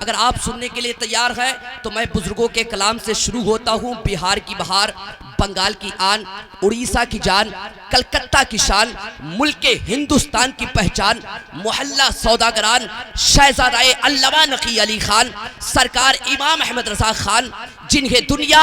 अगर आप सुनने के लिए तैयार हैं तो मैं बुजुर्गों के कलाम से शुरू होता हूँ। बिहार की बहार, बंगाल की आन, उड़ीसा की जान, कलकत्ता की शान, मुल्क हिंदुस्तान की पहचान, मोहल्ला सौदागरान, शहजादा अल्लामा नकी अली खान, सरकार इमाम अहमद रजा खान, जिन्हें दुनिया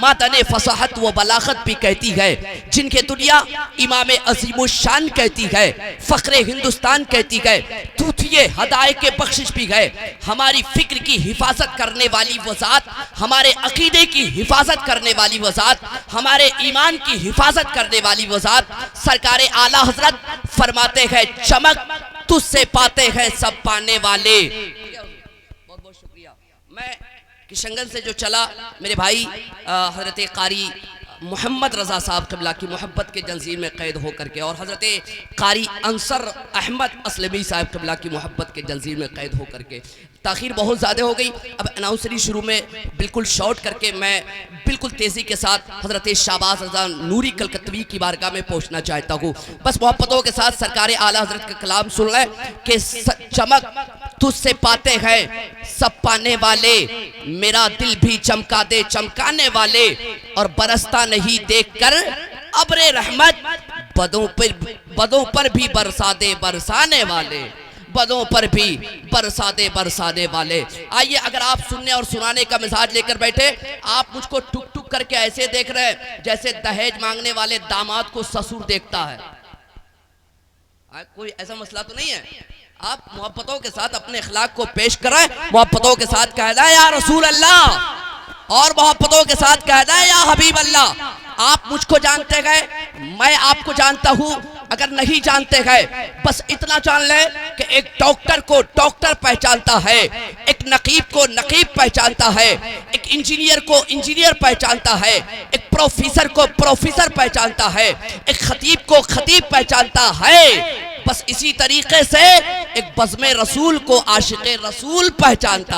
मादने फसाहत व बलागत भी कहती है, जिनके दुनिया इमाम अजीम शान कहती है, फख्रे हिंदुस्तान कहती है, तूतिए हदाए के बख्शिश भी है। हमारी फिक्र की हिफाजत करने वाली वो ज़ात, हमारे अकीदे की हिफाजत करने वाली वो ज़ात, हमारे ईमान की हिफाजत करने वाली वो ज़ात, सरकार आला हजरत फरमाते हैं चमक तुझसे पाते हैं सब पाने वाले। बहुत बहुत शुक्रिया। मैं किशनगंज से जो चला मेरे भाई हजरत कारी मोहम्मद रज़ा साहब क़िबला की मोहब्बत के जंजीर में क़ैद होकर के, और हज़रत कारी अंसर अहमद असलमी साहब क़िबला की मोहब्बत के जंजीर में क़ैद होकर के ताख़ीर बहुत ज़्यादा हो गई। अब अनाउंसरी शुरू में बिल्कुल शॉर्ट करके मैं बिल्कुल तेज़ी के साथ हज़रत शाहबाज रज़ा नूरी कलकत्तवी की बारगाह में पहुँचना चाहता हूँ। बस मोहब्बतों के साथ सरकार आला हज़रत का कलाम सुन लें कि चमक तुझसे पाते हैं सब पाने वाले, मेरा दिल भी चमका दे चमकाने वाले, और बरसता नहीं देखकर अब्रे रहमत, बदों पर भी बरसा दे बरसाने वाले, बदों पर भी बरसा दे बरसाने वाले। आइए, अगर आप सुनने और सुनाने का मिजाज लेकर बैठे, आप मुझको टुक टुक करके ऐसे देख रहे हैं जैसे दहेज मांगने वाले दामाद को ससुर देखता है। कोई ऐसा मसला तो नहीं है? आप मोहब्बतों के साथ अपने अखलाक को पेश करें, मोहब्बतों के साथ कहना है या रसूल अल्लाह, और मोहब्बतों के साथ कहना है या हबीब अल्लाह। आप मुझको जानते गए, मैं आपको जानता हूँ। अगर नहीं जानते गए, बस इतना जान ले कि एक डॉक्टर को डॉक्टर पहचानता है, एक नकीब को नकीब पहचानता है, एक इंजीनियर को इंजीनियर पहचानता है, एक प्रोफेसर को प्रोफेसर पहचानता है, एक खतीब को खतीब पहचानता है। बस इसी तरीके से एक बज़्मे रसूल को आशिक़े रसूल पहचानता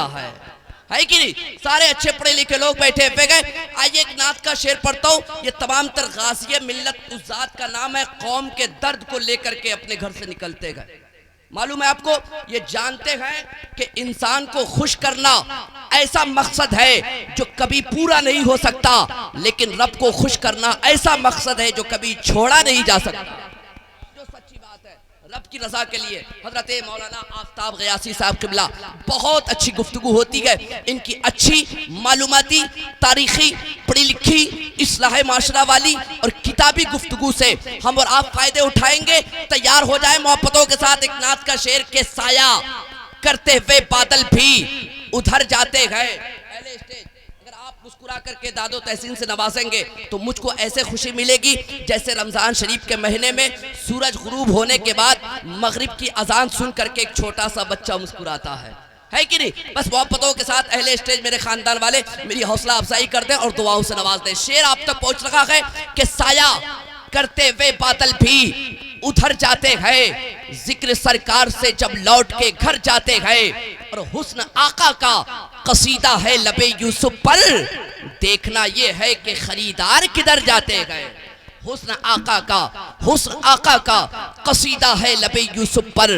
है कि नहीं? सारे अच्छे पढ़े लिखे लोग बैठे हुए गए। आइए एक नात का शेर पढ़ता हूँ। ये तमाम तर गाज़िये मिल्लत उस ज़ात का नाम है, कौम के दर्द को लेकर के अपने घर से निकलते गए। मालूम है आपको, ये जानते हैं कि इंसान को खुश करना ऐसा मकसद है जो कभी पूरा नहीं हो सकता, लेकिन रब को खुश करना ऐसा मकसद है जो कभी छोड़ा नहीं जा सकता। रब की रजा के लिए हजरत मौलाना आफ्ताब गयासी साहब क़िबला, बहुत अच्छी गुफ्तगू होती है इनकी, अच्छी मालूमाती, तारीखी, पढ़ी लिखी, इस्लाह माशरा वाली और किताबी गुफ्तगू से हम और आप फायदे उठाएंगे। तैयार हो जाए मोहब्बतों के साथ एक नात का शेर के साया करते हुए बादल भी उधर जाते गए। पहले स्टेज मुस्कुरा करके दादो तहसीन से नवाजेंगे तो मुझको ऐसे खुशी मिलेगी जैसे रमजान शरीफ के महीने में सूरज गुरूब होने के बाद मगरिब की अजान सुन करके एक छोटा सा बच्चा मुस्कुराता है कि नहीं? बस मोहब्बतों के साथ अहले स्टेज मेरे खानदान वाले मेरी हौसला अफजाई कर दें और दुआओं से नवाज दें। शेर आप तक पहुंच रखा है कि साया करते हुए बादल भी उधर जाते हैं, जिक्र सरकार से जब लौट के घर जाते हैं, और हुस्न आका का कसीदा है लबे यूसुफ पर, देखना ये है कि खरीदार किधर जाते गए। हुस्न आका का कसीदा है लबे यूसुफ पर,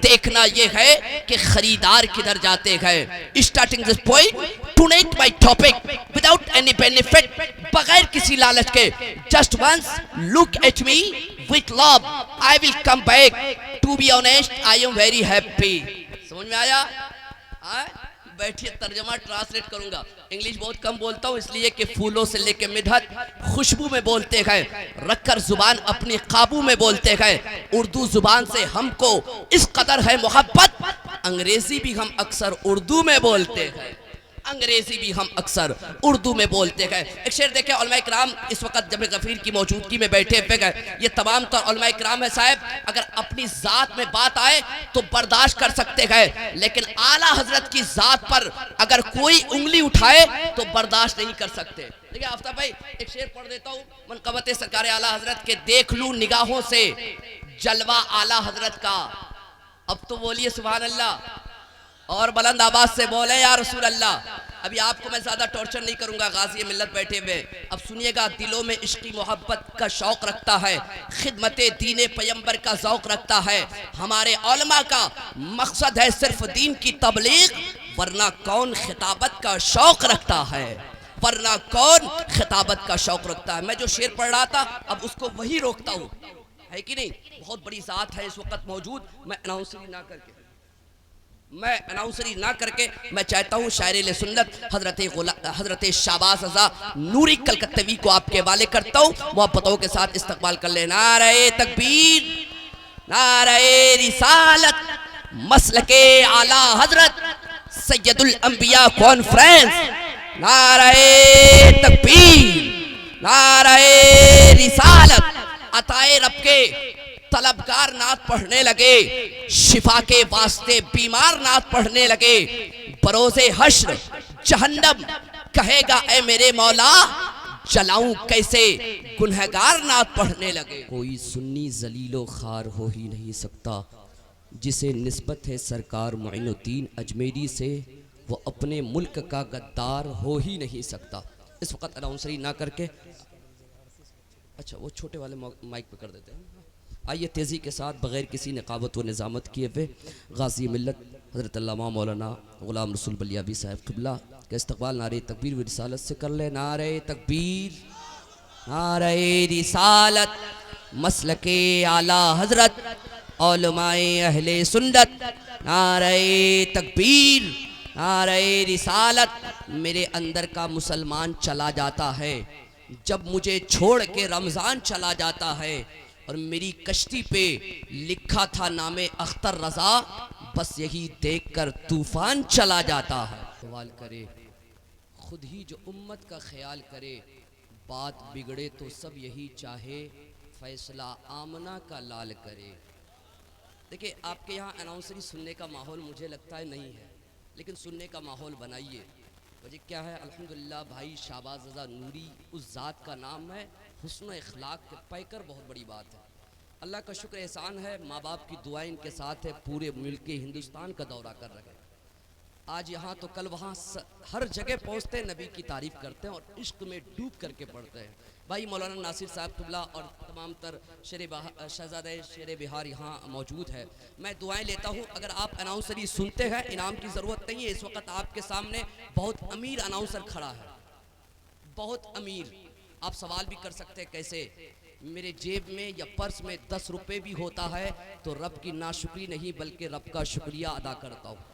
देखना ये है कि खरीदार किधर जाते गए। Starting this point tonight my topic without any benefit, बगैर किसी लालच के, just once look at me with love, I will come back, to be honest I am very happy. समझ में आया? बैठिए, तर्जमा ट्रांसलेट करूंगा। इंग्लिश बहुत कम बोलता हूँ इसलिए कि फूलों से लेके मिधत खुशबू में बोलते हैं, रखकर जुबान अपनी काबू में बोलते हैं। उर्दू जुबान से हमको इस कदर है मोहब्बत, अंग्रेजी भी हम अक्सर उर्दू में बोलते हैं, अंग्रेजी भी हम अक्सर उर्दू में बोलते हैं। एक शेर देखे, उलमा इकराम इस वक्त जब गफीर की मौजूदगी में बैठे हुए गए, ये तमाम तो उलमा इकराम है साहब, अगर अपनी ज़ात में बात आए तो बर्दाश्त कर सकते हैं, लेकिन आला हजरत की ज़ात पर अगर कोई उंगली उठाए तो बर्दाश्त नहीं कर सकते। देखिए आफ्ताब भाई, एक शेर पढ़ देता हूँ मनक़बत सरकार आला हजरत के, देख लूँ निगाहों से जलवा आला हजरत का। अब तो बोलिए सुभान अल्लाह, और बुलंद आवाज से बोले या रसूल अल्लाह। अभी आपको मैं ज्यादा टॉर्चर नहीं करूंगा, गाज़ी मिल्लत बैठे हुए। अब सुनिएगा, दिलों में इश्क़ी मोहब्बत का शौक रखता है, खिदमते दीने पैगंबर का ज़ौक़ रखता है। हमारे उलमा का मकसद है सिर्फ दीन की तबलीग, वरना कौन खिताबत का शौक रखता है, वरना कौन खिताबत का शौक रखता है। मैं जो शेर पढ़ रहा था अब उसको वही रोकता हूँ, है कि नहीं। बहुत बड़ी ज़ात है इस वक्त मौजूद, मैं अनाउंसरी ना करके मैं चाहता हूँ शायर सुन्नत हजरत शाहबाज रज़ा नूरी कलकत्तवी को आपके हवाले करता हूँ। मोहब्बतों के साथ इस्तकबाल कर ले। नारे तकबीर, नारे रिसालत, मसलके आला हजरत सैयदुल अंबिया कॉन्फ्रेंस। नारे तकबीर, नारे रिसालत। अताए रब के तलबगार नात पढ़ने लगे, शिफा के वास्ते बीमार नात पढ़ने लगे। बरोज़े हश्र जहन्नम कहेगा ए मेरे मौला, जलाऊं कैसे गुनहगार नात पढ़ने लगे। कोई सुन्नी जलीलो खार हो ही नहीं सकता, जिसे निस्बत है सरकार मुइनुद्दीन अजमेरी से, वो अपने मुल्क का गद्दार हो ही नहीं सकता। इस वक्त अनाउंसरी ना करके, अच्छा वो छोटे वाले माइक पे कर देते हैं। आइए तेज़ी के साथ बग़ैर किसी नकाबत व निज़ामत किए हुए गाज़ी मिल्लत हज़रत अल्लामा मौलाना ग़ुलाम रसूल बलियावी साहब क़िबला का इस्तक़बाल नारे तकबीर व रिसालत से कर ले। नारे तकबीर, नारे रिसालत, मसलके आला हज़रत उलमाए अहले सुन्नत। नारे तकबीर, नारे रिसालत। मेरे अंदर का मुसलमान चला जाता है जब मुझे छोड़ के रमज़ान चला जाता है, और मेरी कश्ती पे लिखा था नामे अख्तर रज़ा, बस यही देखकर तूफान चला जाता है। सवाल करे खुद ही जो उम्मत का ख्याल करे, बात बिगड़े तो सब यही चाहे, फैसला आमना का लाल करे। देखिए आपके यहाँ अनाउंसरी सुनने का माहौल मुझे लगता है नहीं है, लेकिन सुनने का माहौल बनाइए। वजह क्या है? अल्हम्दुलिल्लाह भाई शाहबाज रज़ा नूरी उस ज़ात का नाम है, हुस्न इखलाक के पैकर बहुत बड़ी बात है। अल्लाह का शुक्र एहसान है, माँ बाप की दुआएं इनके साथ है, पूरे मुल्क हिंदुस्तान का दौरा कर रहे हैं। आज यहाँ तो कल वहाँ, हर जगह पहुँचते हैं, नबी की तारीफ़ करते हैं और इश्क में डूब करके पढ़ते हैं। भाई मौलाना नासिर साहब क़िबला और तमाम तर शहज़ादे शेर बिहार यहाँ मौजूद है। मैं दुआएं लेता हूँ। अगर आप अनाउंसरी सुनते हैं, इनाम की ज़रूरत नहीं है। इस वक्त आपके सामने बहुत अमीर अनाउंसर खड़ा है, बहुत अमीर। आप सवाल भी कर सकते हैं कैसे? मेरे जेब में या पर्स में 10 रुपये भी होता है तो रब की नाशुक्री नहीं बल्कि रब का शुक्रिया अदा करता हूँ।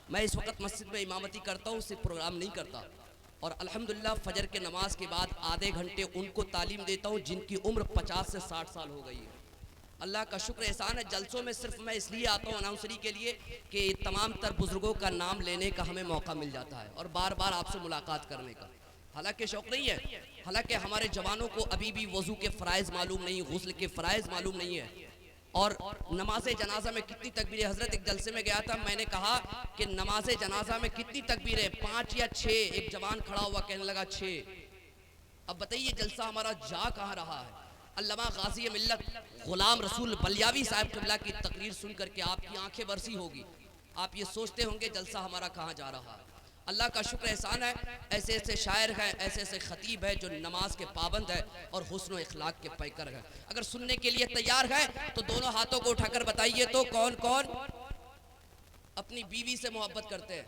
मैं इस वक्त मस्जिद में इमामती करता हूँ, सिर्फ प्रोग्राम नहीं करता। और अल्हम्दुलिल्लाह फजर के नमाज के बाद आधे घंटे उनको तालीम देता हूँ जिनकी उम्र 50 से 60 साल हो गई है। अल्लाह का शुक्र एहसान है, जलसों में सिर्फ मैं इसलिए आता हूँ अनाउंसरी के लिए कि तमाम तर बुजुर्गों का नाम लेने का हमें मौका मिल जाता है और बार बार आपसे मुलाकात करने का। हालांकि शौक़ नहीं है, हालांकि हमारे जवानों को अभी भी वज़ू के फ़राइज़ मालूम नहीं, गुस्ल के फ़राइज़ मालूम नहीं है। और नमाज जनाजा में कितनी तकबीरें? हज़रत एक जलसे में गया था, मैंने कहा कि नमाज जनाजा में कितनी तकबीरें? 5 या 6? एक जवान खड़ा हुआ कहने लगा 6। अब बताइए जलसा हमारा जा कहाँ रहा है? अल्लामा गाज़ी मिल्लत ग़ुलाम रसूल बलियावी साहब क़िबला की तकरीर सुन करके आपकी आंखें बरसी होगी। आप ये सोचते होंगे जलसा हमारा कहाँ जा रहा है। अल्लाह का शुक्र एहसान है, ऐसे ऐसे शायर हैं, ऐसे ऐसे ख़तीब है जो नमाज के पाबंद है और हुस्न इखलाक के पैकर है। अगर सुनने के लिए तैयार है तो दोनों हाथों को उठाकर बताइए तो कौन कौन अपनी बीवी से मोहब्बत करते हैं?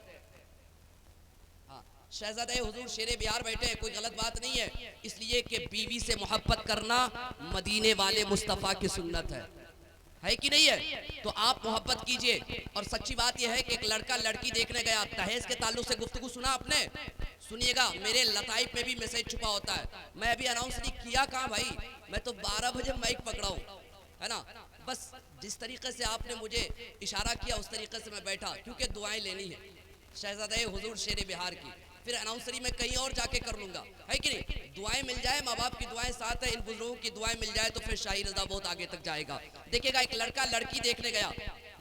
हाँ, शहजादे हुजूर शेरे बिहार बैठे हैं, कोई गलत बात नहीं है, इसलिए कि बीवी से मोहब्बत करना मदीने वाले मुस्तफ़ा की सुन्नत है कि नहीं है? तो आप मोहब्बत कीजिए। और सच्ची बात यह है कि एक लड़का लड़की देखने गया, दहेज के ताल्लुक से गुफ्तगू सुना आपने? सुनिएगा, मेरे लताइफ में भी मैसेज छुपा होता है। मैं अभी अनाउंस किया कहाँ भाई, मैं तो 12 बजे माइक पकड़ा हूँ, है ना। बस जिस तरीके से आपने मुझे इशारा किया उस तरीके से मैं बैठा, क्योंकि दुआएं लेनी है शहजादे हुजूर शेर बिहार की। फिर अनाउंसरी में कहीं और जाके कर लूँगा, है कि नहीं। दुआएं मिल जाए, माँ बाप की दुआएं साथ है, इन बुजुर्गों की दुआएं मिल जाए तो फिर शाही रज़ा बहुत आगे तक जाएगा। देखिएगा, एक लड़का लड़की देखने गया,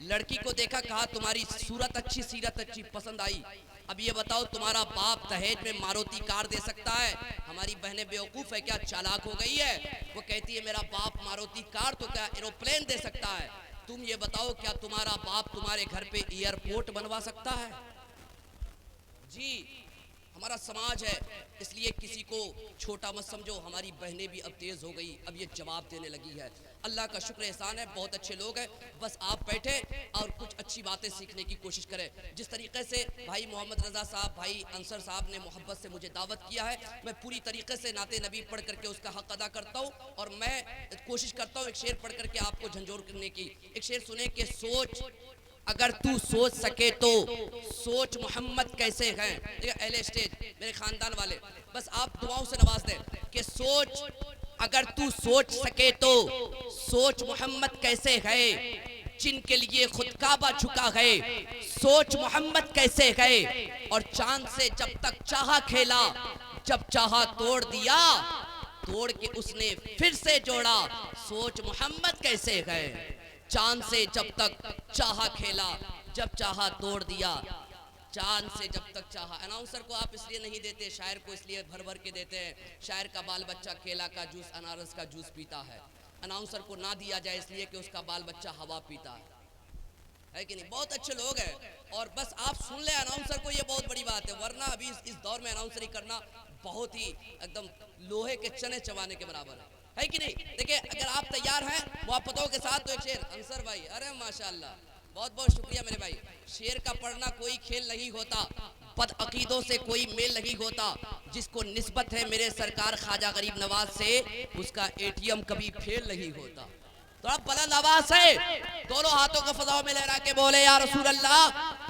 लड़की को देखा, कहा तुम्हारी सूरत अच्छी, सीरत अच्छी, पसंद आई। अब ये बताओ तुम्हारा बाप दहेज में मारुति कार दे सकता है? हमारी बहनें बेवकूफ़ है क्या, चालाक हो गई है? वो कहती है मेरा बाप मारुति कार तो क्या एरोप्लेन दे सकता है। तुम ये बताओ क्या तुम्हारा बाप तुम्हारे घर पे एयरपोर्ट बनवा सकता है? जी, हमारा समाज है, इसलिए किसी को छोटा मत समझो। हमारी बहनें भी अब तेज़ हो गई, अब ये जवाब देने लगी है। अल्लाह का शुक्र एहसान है, बहुत अच्छे लोग हैं। बस आप बैठे और कुछ अच्छी बातें सीखने की कोशिश करें। जिस तरीके से भाई मोहम्मद रज़ा साहब, भाई अंसर साहब ने मोहब्बत से मुझे दावत किया है, मैं पूरी तरीके से नाते नबी पढ़ करके उसका हक अदा करता हूँ। और मैं कोशिश करता हूँ एक शेर पढ़ करके आपको झंझोर करने की। एक शेर सुने कि सोच, अगर तू सोच सके तो सोच मोहम्मद कैसे हैं। देखिए अहले स्टेज मेरे खानदान वाले, बस आप दुआओं से नवाज दें कि सोच, अगर तू सोच सके तो सोच मोहम्मद कैसे है, जिनके लिए खुद काबा झुका है, सोच मोहम्मद कैसे है। और चांद से जब तक चाहा खेला, जब चाहा तोड़ दिया, तोड़ के उसने फिर से जोड़ा, सोच मोहम्मद कैसे है। चांद से जब तक चाहा खेला, जब चाहा तोड़ दिया, चांद से जब तक चाहा। अनाउंसर को आप इसलिए नहीं देते, शायर को इसलिए भर भर के देते हैं। शायर का बाल बच्चा केला का जूस, अनारस का जूस पीता है। अनाउंसर को ना दिया जाए इसलिए कि उसका बाल बच्चा हवा पीता है कि नहीं। बहुत अच्छे लोग हैं और बस आप सुन ले अनाउंसर को, ये बहुत बड़ी बात है। वरना अभी इस दौर में अनाउंसरी करना बहुत ही एकदम लोहे के चने चबाने के बराबर है कि नहीं। देखिए अगर आप तैयार हैं मोहब्बतों के साथ तो एक शेर। अंसर भाई, अरे माशाल्लाह, बहुत बहुत शुक्रिया मेरे भाई। शेर का पढ़ना कोई खेल नहीं होता, बद अकीदों से कोई मेल नहीं होता, जिसको निस्बत है मेरे सरकार ख्वाजा गरीब नवाज से, उसका एटीएम कभी फेल नहीं होता। थोड़ा बुलंद आवाज से दोनों हाथों को फजाओं में लहरा के बोले या रसूल अल्लाह।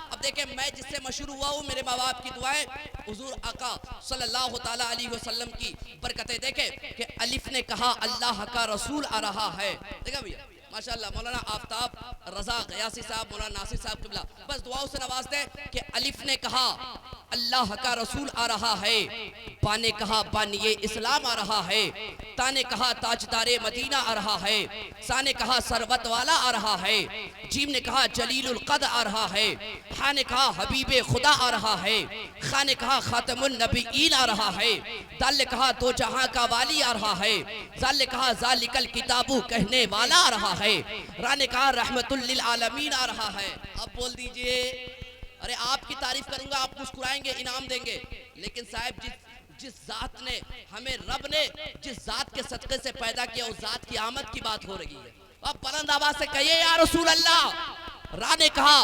अब देखें मैं जिससे मशहूर हुआ हूँ, मेरे माँ बाप की दुआएं, हुजूर आका सल्लल्लाहु ताला अलैहि वसल्लम की बरकतें। देखें कि अलिफ ने कहा अल्लाह का रसूल आ रहा है। देखा भैया माशाल्लाह, मौलाना आफ्ताब रजा गयासी साहब, मौलाना नासिर साहब किबला, बस दुआओं से नवाजते हैं कि अलिफ ने कहा अल्लाह का रसूल आ रहा है, बा ने कहा बानिए इस्लाम आ रहा है, ता ने कहा ताजदारे मदीना आ रहा है, सा ने कहा सरवत वाला आ रहा है, जीम ने कहा जलीलुल कद आ रहा है, हा ने कहा हबीबे खुदा आ रहा है, खा ने कहा खातमुन नबीईन आ रहा है, दाल ने कहा दो जहां का वाली आ रहा है, जाल ने कहा जालिकल किताबु कहने वाला आ रहा है, रा ने कहा रहमतुल लिल आलमीन आ रहा है। अब बोल दीजिए, अरे आपकी तारीफ करूंगा, आप मुस्कुराएंगे, इनाम देंगे। लेकिन साहब जिस जात ने हमें, रब ने जिस जात के सदक़े से पैदा किया, उस जात की आमद की बात हो रही है। अब बुलंद आवाज से कहिए या रसूल अल्लाह। रा ने कहा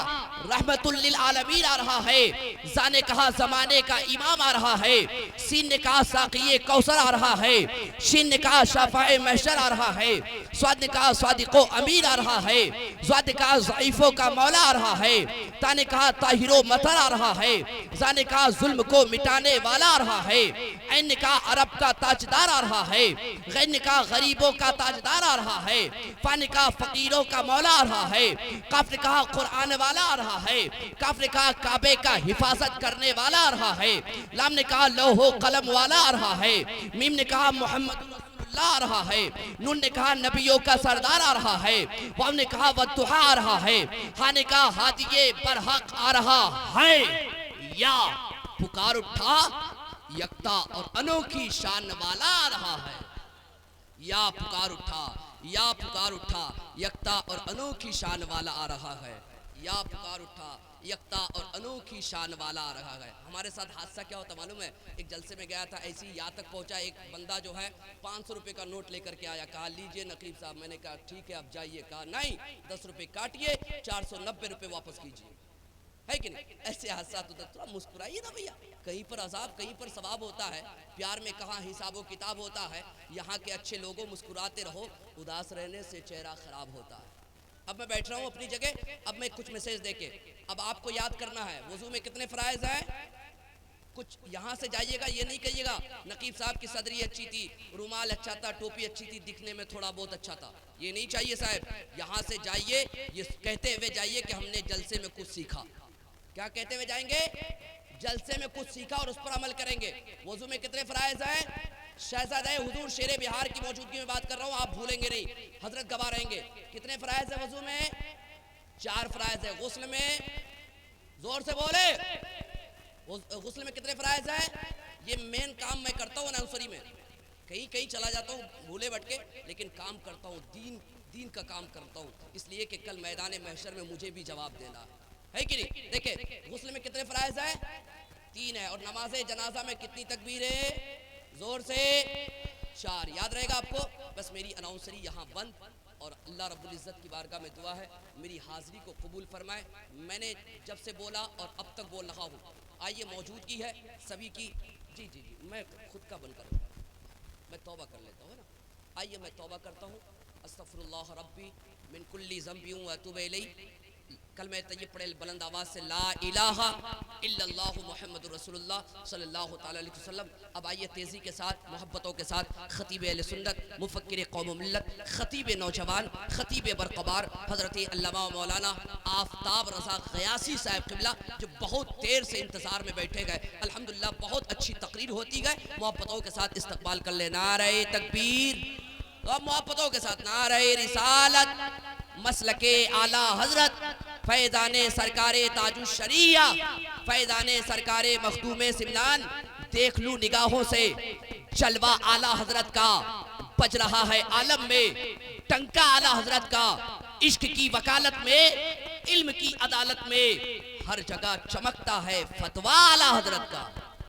रहमतुल लिल आलमीन आ रहा है, जा ने कहा जमाने का इमाम आ रहा है, सीन ने कहा साक़िए कौसर आ रहा है, शीन ने कहा शफ़ाए महशर आ रहा है, स्वाद ने कहा स्वादिको अमीर आ रहा है, ज़ाद ने कहा ज़ईफ़ों का मौला आ रहा है, ता ने कहा ताहिरो मतर आ रहा है, जा ने कहा जुल्म को मिटाने वाला आ रहा है, ऐन ने कहा अरब का ताजदार आ रहा है, गैन ने कहा गरीबों का ताजदार आ रहा है, फा ने कहा फ़कीरों का मौला आ रहा है, काफ ने कहा कुरान वाला आ रहा है, काफ ने कहा काबे का हिफाजत करने वाला आ रहा है, लाम ने कहा लौहो कलम वाला आ रहा है, मीम ने कहा मोहम्मद आ रहा है, नून ने कहा नबियों का सरदार आ रहा है, वाव ने कहा वद्दुहा आ रहा है, हा ने कहा हादिये बरहक आ रहा है, या पुकार उठा यकता और अनोखी शान वाला आ रहा है, या पुकार उठा, या पुकार उठा यकता और अनोखी शान वाला आ रहा है, या पुकार उठा यकता और अनोखी शान वाला आ रहा है। हमारे साथ हादसा क्या होता मालूम है, एक जलसे में गया था, ऐसी यहाँ तक पहुँचा, एक बंदा जो है 500 रुपये का नोट लेकर के आया, कहा लीजिए नकीब साहब। मैंने कहा ठीक है आप जाइए, कहा नहीं 10 रुपये काटिए, 490 रुपये वापस कीजिए, है कि नहीं। ऐसे हादसा तो थोड़ा मुस्कुराइए ना भैया, कहीं पर अजाब कहीं पर सवाब होता है, प्यार में कहाँ हिसाब किताब होता है। यहाँ के अच्छे लोगों मुस्कुराते रहो, उदास रहने से चेहरा खराब होता है। अब मैं बैठ रहा हूँ अपनी जगह, अब मैं कुछ मैसेज देके, अब आपको याद करना है वजू में कितने फ़राइज़ हैं। कुछ यहाँ से जाइएगा, ये नहीं कहिएगा नकीब साहब की सदरी अच्छी थी, रुमाल अच्छा था, टोपी अच्छी थी, दिखने में थोड़ा बहुत अच्छा था, ये नहीं चाहिए साहब। यहाँ से जाइए ये कहते हुए जाइए कि हमने जलसे में कुछ सीखा। क्या कहते हुए जाएंगे? जलसे में कुछ सीखा और उस पर अमल करेंगे। वजू में कितने फ़राइज़ हैं? शहजादे हुजूर शेरे बिहार की मौजूदगी में बात कर रहा हूँ, आप भूलेंगे नहीं, हजरत गवाह रहेंगे। कितने फ़राइज़ है वजू में? 4 फ़राइज़ है। गुस्ल में, जोर से बोले, गुस्ल में कितने फ़राइज़ है? ये मेन काम मैं करता हूँ अनाउंसरी में, कहीं कहीं चला जाता हूँ भूले भटके, लेकिन काम करता हूँ, दीन का काम करता हूँ, इसलिए कि कल मैदान महशर में मुझे भी जवाब देना है कि नहीं। देखिए गुस्ल में कितने फ़राइज़ है? 3 है। और नमाज जनाजा में कितनी तकबीर है? जोर से 4। याद रहेगा आपको। बस मेरी अनाउंसरी यहाँ बंद और अल्लाह रब्बुल इज़्ज़त की बारगाह में दुआ है मेरी हाज़िरी को कबूल फरमाए। मैंने जब से बोला और अब तक बोल रहा हूँ, आइए मौजूदगी है सभी की। जी जी जी, मैं खुद का बंद करूँ, मैं तौबा कर लेता हूँ ना। आइए मैं तौबा करता हूँ। अस्तग़फिरुल्लाह रब्बी मिन कुल्ली ज़ंबी व अतूबु इलैह। कलमे तय्यब पढ़े बुलंद आवाज़ से, ला इलाहा इल्लल्लाहु मुहम्मदुर रसूलुल्लाह सल्लल्लाहु तआला अलैहि वसल्लम। अब आइए तेज़ी के साथ, मोहब्बतों के साथ खतीब अहले सुन्नत, मुफक्किर कौम व मिल्लत, खतीब नौजवान, खतीब बरक़बार हज़रत अल्लामा मौलाना आफ्ताब रज़ा ग़यासी साहब क़िबला, जो बहुत देर से इंतज़ार में बैठे गए। अल्हम्दुलिल्लाह बहुत अच्छी तकरीर होती गए। मोहब्बतों के साथ इस्तक़बाल कर ले। नारे तकबीर। और मोहब्बतों के साथ नारे रिसालत, मसलके आला हजरत, फैज़ाने सरकारे ताजुश शरिया, फैज़ाने सरकारे मखदूमे सिमनान। देख लूं निगाहों से जलवा आला हजरत का, बज रहा है आलम में टंका आला हजरत का। इश्क की वकालत में, इल्म की अदालत में, हर जगह चमकता है फतवा आला हजरत का।